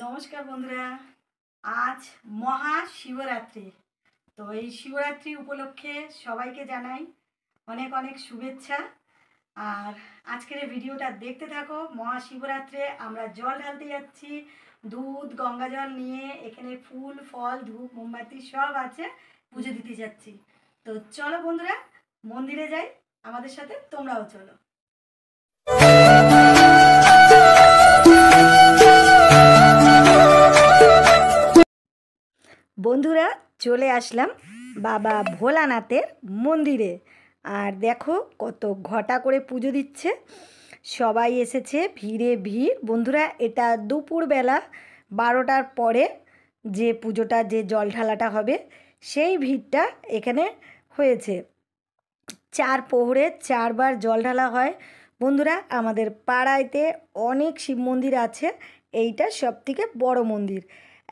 নমস্কার বন্ধুরা, আজ মহাশিবরাত্রি। তো এই শিবরাত্রি উপলক্ষে সবাইকে জানাই অনেক অনেক শুভেচ্ছা। আর আজকের এই ভিডিওটা দেখতে থাকো। মহাশিবরাত্রে আমরা জল ঢালতে যাচ্ছি, দুধ গঙ্গা জল নিয়ে। এখানে ফুল ফল ধূপ মোমবাতি সব আছে, পুজো দিতে যাচ্ছি। তো চলো বন্ধুরা, মন্দিরে যাই, আমাদের সাথে তোমরাও চলো। বন্ধুরা, চলে আসলাম বাবা ভোলানাথের মন্দিরে। আর দেখো কত ঘটা করে পুজো দিচ্ছে, সবাই এসেছে, ভিড়ে ভিড়। বন্ধুরা, এটা দুপুরবেলা 12টার পরে যে পুজোটা, যে জল ঢালাটা হবে, সেই ভিড়টা এখানে হয়েছে। 4 প্রহরে 4 বার জল ঢালা হয়। বন্ধুরা, আমাদের পাড়াইতে অনেক শিব মন্দির আছে, এইটা সবথেকে বড় মন্দির।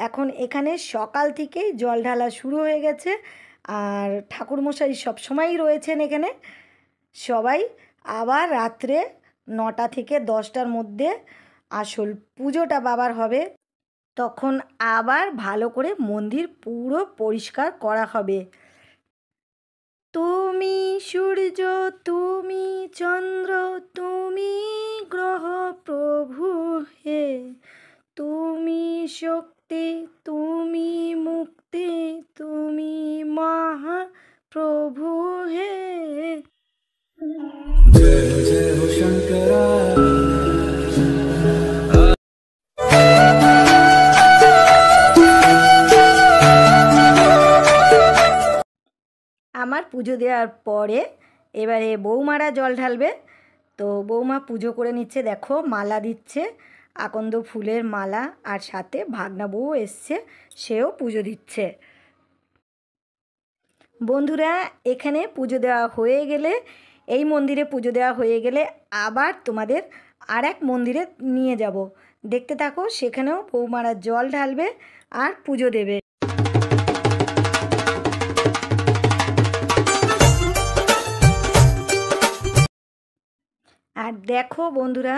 এখন এখানে সকাল থেকেই জল ঢালা শুরু হয়ে গেছে। আর ঠাকুরমশাই সবসময়ই রয়েছেন এখানে। সবাই আবার রাত্রে 9টা থেকে 10টার মধ্যে আসল পুজোটা বাবার হবে। তখন আবার ভালো করে মন্দির পুরো পরিষ্কার করা হবে। তুমি সূর্য, তুমি চন্দ্র, তুমি গ্রহ প্রভু হে, তুমি শক্তি, তুমি মুক্তি, তুমি মহাপ্রভু হে। জয় জয় হো শঙ্করা। আমার পুজো দেওয়ার পরে এবারে বৌমারা জল ঢালবে। তো বৌমা পুজো করে নিচ্ছে, দেখো মালা দিচ্ছে, আকন্দ ফুলের মালা। আর সাথে ভাগনা বউ এসছে, সেও পুজো দিচ্ছে। বন্ধুরা, এখানে পুজো দেওয়া হয়ে গেলে, এই মন্দিরে পুজো দেওয়া হয়ে গেলে আবার তোমাদের আর এক মন্দিরে নিয়ে যাব। দেখতে থাকো, সেখানেও বৌমারা জল ঢালবে আর পুজো দেবে। আর দেখো বন্ধুরা,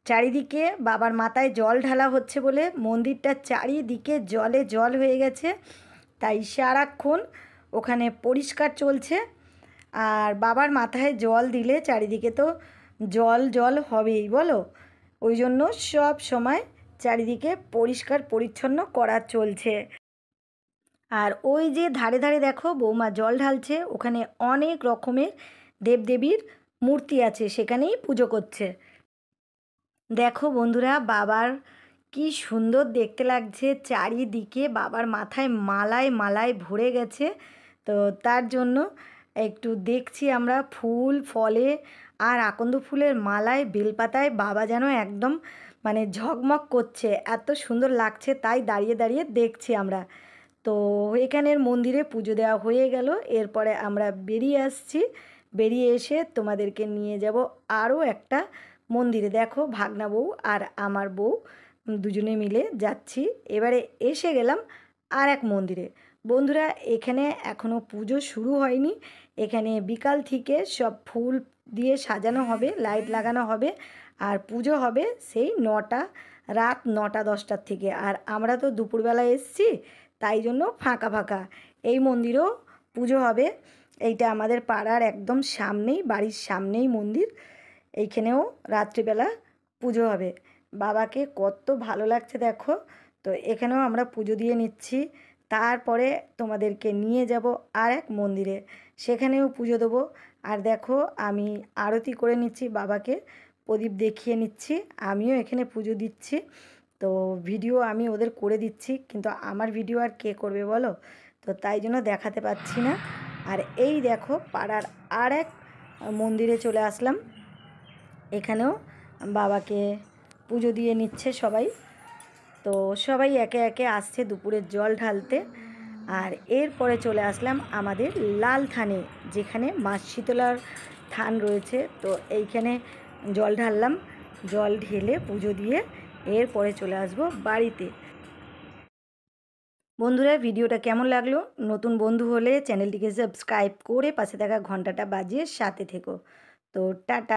চারিদিকে বাবার মাথায় জল ঢালা হচ্ছে বলে মন্দিরটা চারিদিকে জলে জল হয়ে গেছে। তাই সারাক্ষণ ওখানে পরিষ্কার চলছে। আর বাবার মাথায় জল দিলে চারিদিকে তো জল জল হবেই, বলো। ওই জন্য সব সময় চারিদিকে পরিষ্কার পরিচ্ছন্ন করা চলছে। আর ওই যে ধারে ধারে দেখো বৌমা জল ঢালছে, ওখানে অনেক রকমের দেবদেবীর মূর্তি আছে, সেখানেই পুজো করছে। দেখো বন্ধুরা, বাবার কি সুন্দর দেখতে লাগছে, চারিদিকে বাবার মাথায় মালায় মালায় ভরে গেছে। তো তার জন্য একটু দেখছি আমরা, ফুল ফলে আর আকন্দ ফুলের মালায় বেলপাতায় বাবা যেন একদম মানে ঝকমক করছে, এত সুন্দর লাগছে। তাই দাঁড়িয়ে দাঁড়িয়ে দেখছি আমরা। তো এখানের মন্দিরে পুজো দেওয়া হয়ে গেল, এরপরে আমরা বেরিয়ে আসছি। বেরিয়ে এসে তোমাদেরকে নিয়ে যাব আরও একটা মন্দিরে। দেখো ভাগনা বউ আর আমার বউ দুজনে মিলে যাচ্ছি। এবারে এসে গেলাম আর এক মন্দিরে। বন্ধুরা, এখানে এখনও পুজো শুরু হয়নি। এখানে বিকাল থেকে সব ফুল দিয়ে সাজানো হবে, লাইট লাগানো হবে, আর পুজো হবে সেই রাত 9টা-10টার থেকে। আর আমরা তো দুপুরবেলা এসছি, তাই জন্য ফাঁকা ফাঁকা। এই মন্দিরেও পুজো হবে। এইটা আমাদের পাড়ার একদম সামনেই, বাড়ির সামনেই মন্দির। এইখানেও রাত্রিবেলা পুজো হবে। বাবাকে কত ভালো লাগছে দেখো। তো এখানেও আমরা পুজো দিয়ে নিচ্ছি। তারপরে তোমাদেরকে নিয়ে যাব আর এক মন্দিরে, সেখানেও পুজো দেবো। আর দেখো আমি আরতি করে নিচ্ছি, বাবাকে প্রদীপ দেখিয়ে নিচ্ছি, আমিও এখানে পুজো দিচ্ছি। তো ভিডিও আমি ওদের করে দিচ্ছি, কিন্তু আমার ভিডিও আর কে করবে বলো। তো তাই জন্য দেখাতে পাচ্ছি না। আর এই দেখো পাড়ার আর এক মন্দিরে চলে আসলাম। এখানেও বাবাকে পুজো দিয়ে নিচ্ছে সবাই। তো সবাই একে একে আসছে দুপুরের জল ঢালতে। আর এরপরে চলে আসলাম আমাদের লাল থানে, যেখানে মা শীতলার থান রয়েছে। তো এইখানে জল ঢাললাম, জল ঢেলে পুজো দিয়ে এরপরে চলে আসবো বাড়িতে। বন্ধুরা, ভিডিওটা কেমন লাগলো? নতুন বন্ধু হলে চ্যানেলটিকে সাবস্ক্রাইব করে পাশে থাকা ঘন্টাটা বাজিয়ে সাথে থেকো। তো টাটা।